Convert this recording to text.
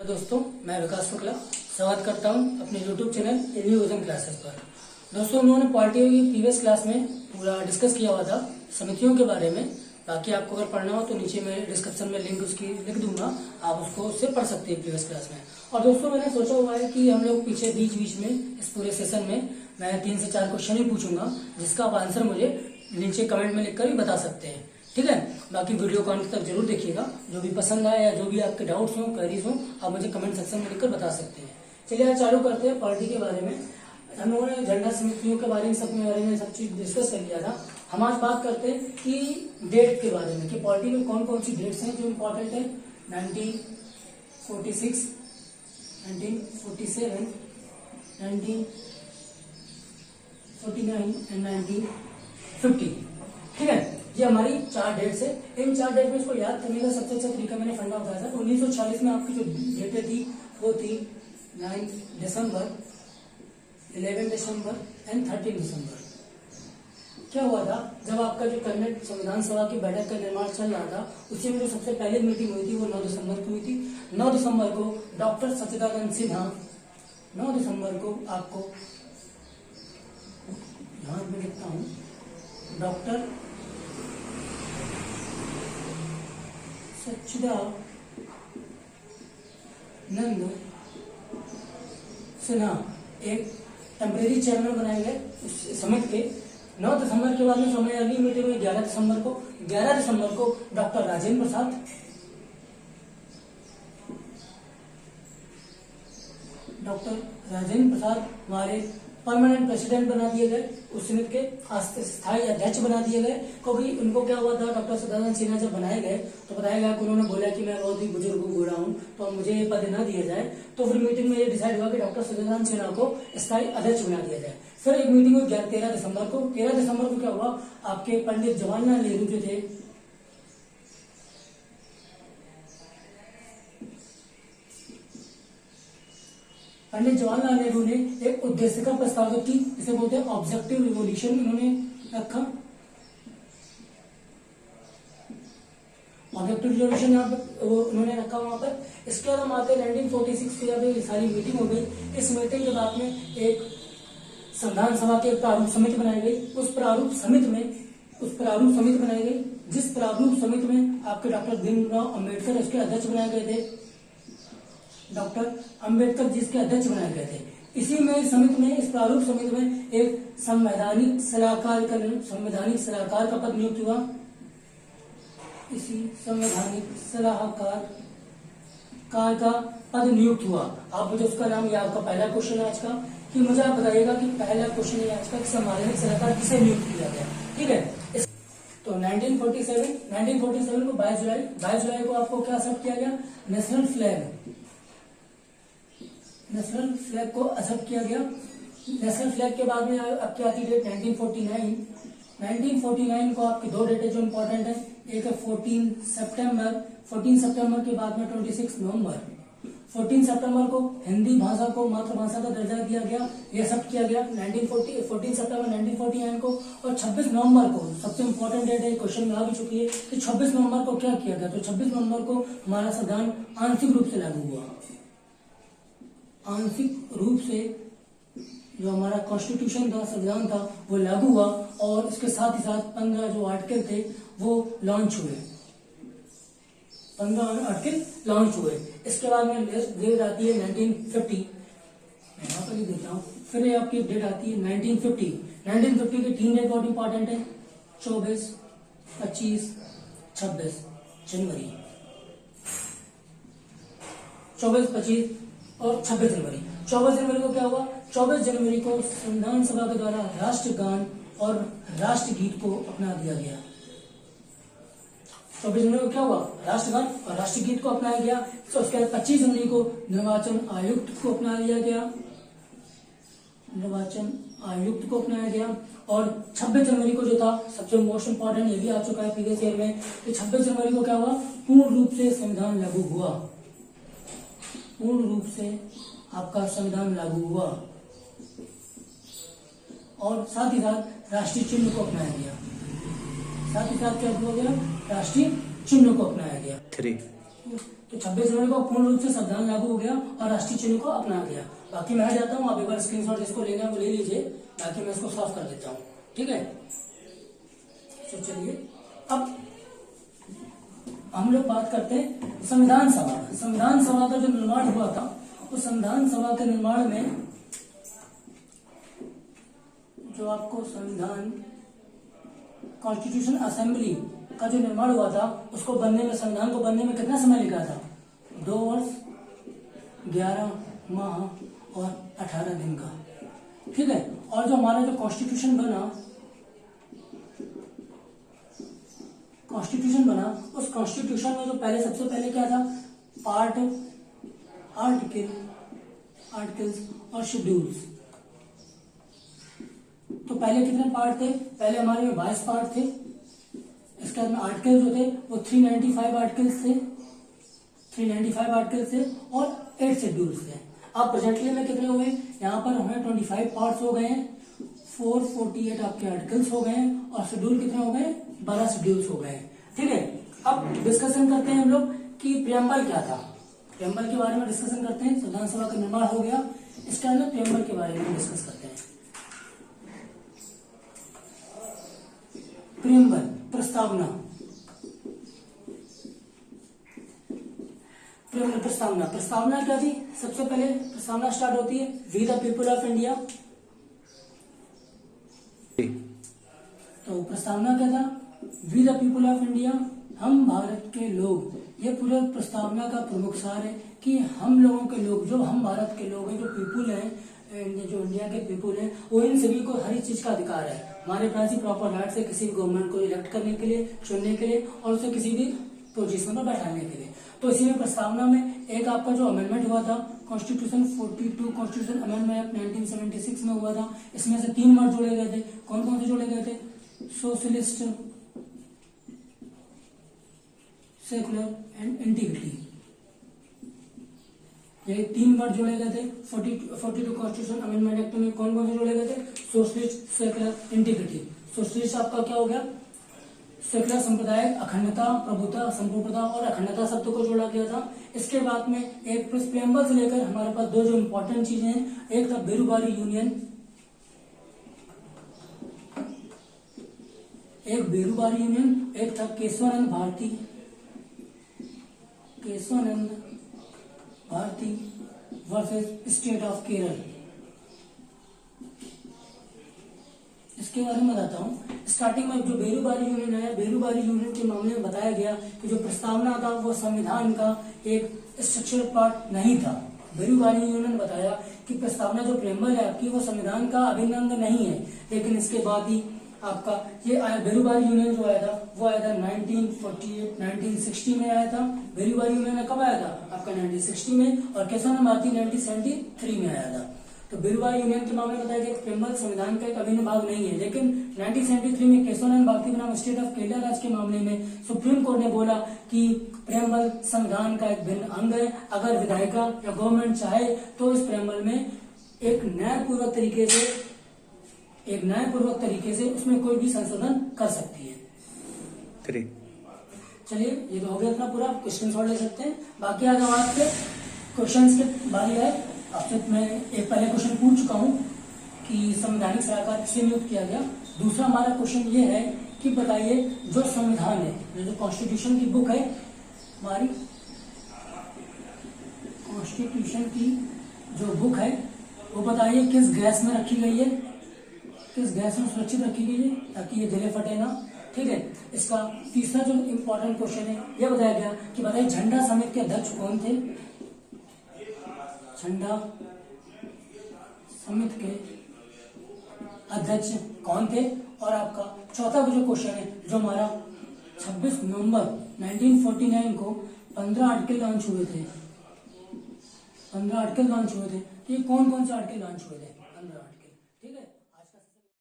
दोस्तों, मैं विकास शुक्ला स्वागत करता हूं अपने YouTube चैनल एजुकेशन क्लासेस पर। दोस्तों, उन्होंने पॉलिटी की प्रीवियस क्लास में पूरा डिस्कस किया हुआ था समितियों के बारे में। बाकी आपको अगर पढ़ना हो तो नीचे मैं डिस्क्रिप्शन में लिंक उसकी लिख दूंगा, आप उसको उससे पढ़ सकते हैं प्रीवियस क्लास में। और दोस्तों, मैंने सोचा हुआ है कि हम लोग पीछे बीच में इस पूरे सेशन में मैं 3 से 4 क्वेश्चन ही पूछूंगा, जिसका आप आंसर मुझे नीचे कमेंट में लिखकर भी बता सकते हैं। ठीक है, बाकी वीडियो को अंत तक जरूर देखिएगा। जो भी पसंद आए या जो भी आपके डाउट्स हो, क्वेरीज हो, आप मुझे कमेंट सेक्शन में लिखकर बता सकते हैं। चलिए चालू करते हैं पॉलिटी के बारे में। हम लोगों ने झंडा समितियों के बारे में सब चीज डिस्कस कर लिया था। हम आज बात करते हैं कि डेट के बारे में, कि पॉलिटी में कौन कौन सी डेट्स हैं जो इम्पोर्टेंट है। 1946, 1947, 1949 एंड 1950। ठीक है, ये हमारी 4 डेट्स है। इन 4 डेट में इसको याद करने का सबसे अच्छा तरीका मैंने फंडा बताया था। 1946 में आपकी जो डेटें थी वो थी 9 दिसंबर, 11 दिसंबर एंड 13 दिसंबर। क्या हुआ था, जब आपका जो कैबिनेट संविधान सभा की बैठक का निर्माण चल रहा था, उसी में जो सबसे पहले मीटिंग हुई थी वो 9 दिसंबर को हुई थी। 9 दिसंबर को डॉक्टर सच्चिदानंद सिन्हा, 9 दिसंबर को आपको यहां पे लिखता हूं, डॉक्टर सच्चिदानंद सिन्हा एक टेम्परेरी चेयरमैन बनाए गए उस समिति के। 9 दिसंबर के बाद में समय अगली मीटिंग में 11 दिसंबर को डॉक्टर राजेंद्र प्रसाद, हमारे परमानेंट प्रेसिडेंट बना दिए गए, उस समिति के स्थायी अध्यक्ष बना दिए गए। क्योंकि उनको क्या हुआ था, डॉक्टर सच्चिदानंद सिन्हा जब बनाए गए तो बताया गया कि उन्होंने बोला कि मैं बहुत ही बुजुर्ग बूढ़ा हूं, तो मुझे ये पद न दिया जाए। तो फिर मीटिंग में ये डिसाइड हुआ कि डॉक्टर सच्चिदानंद सिन्हा को स्थायी अध्यक्ष बना दिया जाए। फिर एक मीटिंग हुई 13 दिसंबर को। 13 दिसंबर को क्या हुआ, आपके पंडित जवाहरलाल नेहरू जो थे, पंडित जवाहरलाल नेहरू ने एक उद्देश्य का प्रस्तावित की, जिसे बोलते हैं ऑब्जेक्टिव रिवोल्यूशन, इन्होंने रखा। ऑब्जेक्टिव रिवोल्यूशन यहाँ पर उन्होंने रखा वहां पर। इसके बाद हम आते हैं 1946 की, जब ये सारी मीटिंग हो गई। इस मीटिंग के बाद में एक संविधान सभा की प्रारूप समिति बनाई गई। उस प्रारूप समिति बनाई गई, जिस प्रारूप समिति में आपके डॉक्टर भीमराव अम्बेडकर उसके अध्यक्ष बनाए गए थे, डॉक्टर अंबेडकर जिसके अध्यक्ष बनाए गए थे। इसी में इस प्रारूप समिति में एक संवैधानिक सलाहकार का पद नियुक्त हुआ। इसी संवैधानिक सलाहकार का पद नियुक्त हुआ। आप मुझे उसका नाम, ये आपका पहला क्वेश्चन है आज का, कि मुझे आप बताइएगा कि पहला क्वेश्चन है आज का, संवैधानिक सलाहकार किसे नियुक्त किया गया। ठीक है, तो 1947 को 22 जुलाई को आपको क्या एक्सेप्ट किया गया, नेशनल फ्लैग को एक्सेप्ट किया गया। नेशनल फ्लैग के बाद में आपकी आती डेट 1949 को आपकी 2 डेटें जो इंपॉर्टेंट है, एक है 14 सितंबर के बाद में 26 नवंबर। 14 सितंबर को हिंदी भाषा को मातृभाषा का दर्जा दिया गया, ये एक्सेप्ट किया गया 14 सितंबर 1949 को। और 26 नवंबर को सबसे इंपॉर्टेंट डेट है, क्वेश्चन में आ भी चुकी है कि 26 नवंबर को क्या किया गया, तो 26 नवंबर को हमारा संविधान आंशिक रूप से लागू हुआ। आंशिक रूप से जो हमारा कॉन्स्टिट्यूशन था, संविधान था, वो लागू हुआ। और इसके साथ ही साथ 15 जो आर्टिकल थे वो लॉन्च हुए, 15 आर्टिकल लॉन्च हुए। इसके बाद में डेट आती है 1950, मैं यहाँ पर ही देता हूँ। फिर आपकी डेट आती है 1950 की 3 डेट बहुत इंपॉर्टेंट है, 24, 25, 26 जनवरी। 24, 25 और 26 जनवरी। 24 जनवरी को क्या हुआ, 24 जनवरी को संविधान सभा के द्वारा राष्ट्रगान और राष्ट्रगीत को अपना दिया गया। 24 जनवरी को क्या हुआ, राष्ट्रगान और राष्ट्रगीत को अपनाया गया। तो उसके बाद 25 जनवरी को निर्वाचन आयुक्त को अपना लिया गया, और 26 जनवरी को जो था सबसे मोस्ट इंपॉर्टेंट, ये भी आ चुका है प्रीवियस ईयर में, कि 26 जनवरी को क्या हुआ, पूर्ण रूप से संविधान लागू हुआ। पूर्ण रूप से आपका संविधान लागू हुआ और साथ ही साथ राष्ट्रीय चिन्ह को अपनाया गया। क्या हो गया, राष्ट्रीय चिन्ह को अपनाया गया। तो 26 जनवरी को पूर्ण रूप से संविधान लागू हो गया और राष्ट्रीय चिन्ह को अपना गया। बाकी मैं जाता हूँ, आप एक बार स्क्रीनशॉट जिसको लेना है वो ले लीजिए, बाकी मैं इसको सॉल्व कर देता हूँ। ठीक है, तो चलिए अब हम लोग बात करते हैं संविधान सभा। संविधान सभा का जो निर्माण हुआ था, उस संविधान सभा के निर्माण में जो आपको संविधान कॉन्स्टिट्यूशन असेंबली का जो निर्माण हुआ था, उसको बनने में, संविधान को बनने में कितना समय लगा था? 2 वर्ष 11 माह और 18 दिन का। ठीक है, और जो हमारा जो कॉन्स्टिट्यूशन बना, उस कॉन्स्टिट्यूशन में जो पहले सबसे पहले क्या था? आर्टिकल्स और शेड्यूल्स। तो पहले कितने पार्ट थे? पहले हमारे में 22 पार्ट थे। इसके बाद में आर्टिकल जो थे वो 395 आर्टिकल्स थे और 8 शेड्यूल्स थे। अब प्रेजेंटली में कितने हुए? यहाँ पर हमें 25 पार्ट्स हो गए हैं, 448 आपके आर्टिकल्स हो गए हैं और शेड्यूल कितने हो गए? 12 शेड्यूल्स हो गए हैं। ठीक है, अब डिस्कशन करते हैं हम लोग कि प्रियम्बल क्या था। प्रियम्बल के बारे में डिस्कशन करते हैं। संविधान सभा का निर्माण हो गया, इसके अंदर प्रियम्बल के बारे में डिस्कस करते हैं। प्रियम्बल प्रस्तावना। प्रस्तावना क्या थी? सबसे पहले प्रस्तावना स्टार्ट होती है we the people of India. तो प्रस्तावना क्या था? We the people of India, हम भारत के लोग। ये पूरे प्रस्तावना का प्रमुख सार है कि हम लोगों के लोग, जो हम भारत के लोग हैं, जो पीपुल हैं, जो इंडिया के पीपुल हैं, वो इन सभी को हर चीज का अधिकार है। हमारे पास ही प्रॉपर राइट है किसी भी गवर्नमेंट को इलेक्ट करने के लिए, चुनने के लिए और उसे किसी भी पोजीशन पर बैठाने के लिए। तो इसी में प्रस्तावना में एक आपका जो अमेंडमेंट हुआ था, कॉन्स्टिट्यूशन 42 कॉन्स्टिट्यूशन अमेंडमेंट एक्ट 1976 में हुआ था। इसमें से 3 वर्ड जोड़े गए थे। कौन कौन से जोड़े गए थे? Socialist, secular and integrity. ये 3 वर्ड जोड़े गए थे 42 कॉन्स्टिट्यूशन अमेंडमेंट एक्ट में। कौन कौन से जोड़े गए थे? Socialist, secular, integrity. सोशलिस्ट आपका क्या हो गया? सेकुलर संप्रदाय, अखंडता, प्रभुता, संपूर्णता और अखंडता शब्द को जोड़ा गया था। इसके बाद में एक प्रियम्बल से लेकर हमारे पास 2 जो इंपॉर्टेंट चीजें हैं, एक था बेरूबारी यूनियन, एक था Kesavananda Bharati versus state of Kerala. इसके बारे में बताता हूँ। स्टार्टिंग में जो बेरूबारी यूनियन है, बेरूबारी यूनियन के मामले में बताया गया कि जो प्रस्तावना था वो संविधान का एक स्ट्रक्चरल पार्ट नहीं था। बेरूबारी यूनियन बताया कि प्रस्तावना जो प्रियम्बल है आपकी, वो संविधान का अभिन्न अंग नहीं है। लेकिन इसके बाद ही आपका ये बेरूबारी यूनियन जो आया था, वो आया था 1960 में आया था। बेरूबारी यूनियन कब आया था? आपका 1960 में। और केशवानंद भारती 1973 में आया था। तो बेरूबारी यूनियन के मामले में बताया गया प्रियम्बल संविधान का एक अभिन्न भाग नहीं है। लेकिन 1973 में केशवानंद भारती बनाम स्टेट ऑफ केरला राज्य के मामले में सुप्रीम कोर्ट ने बोला कि प्रियम्बल संविधान का एक भिन्न अंग है। अगर विधायिका या गवर्नमेंट चाहे तो इस प्रियम्बल में एक न्यायपूर्वक तरीके से उसमें कोई भी संशोधन कर सकती है। चलिए, ये तो हो गया अपना पूरा। क्वेश्चन सॉल्व ले सकते हैं। बाकी आज हमारे क्वेश्चन के बारी है। आपसे मैं एक पहले क्वेश्चन पूछ चुका हूँ कि संवैधानिक सलाहकार किसे नियुक्त किया गया। दूसरा हमारा क्वेश्चन ये है कि बताइए जो संविधान है, जो कॉन्स्टिट्यूशन की बुक है हमारी, कॉन्स्टिट्यूशन की जो बुक है वो बताइए किस गैस में रखी गई है, किस गैस में सुरक्षित रखी गई है ताकि ये जले फटे ना। ठीक है, इसका तीसरा जो इम्पोर्टेंट क्वेश्चन है ये बताया गया कि बताइए झंडा समिति के अध्यक्ष कौन थे, झंडा समिति के अध्यक्ष कौन थे। और आपका चौथा जो क्वेश्चन है, जो हमारा 26 नवंबर 1949 को 15 आर्टिकल लॉन्च हुए थे, 15 आर्टिकल लॉन्च हुए थे। ये कौन कौन से आर्टिकल लॉन्च हुए थे? 15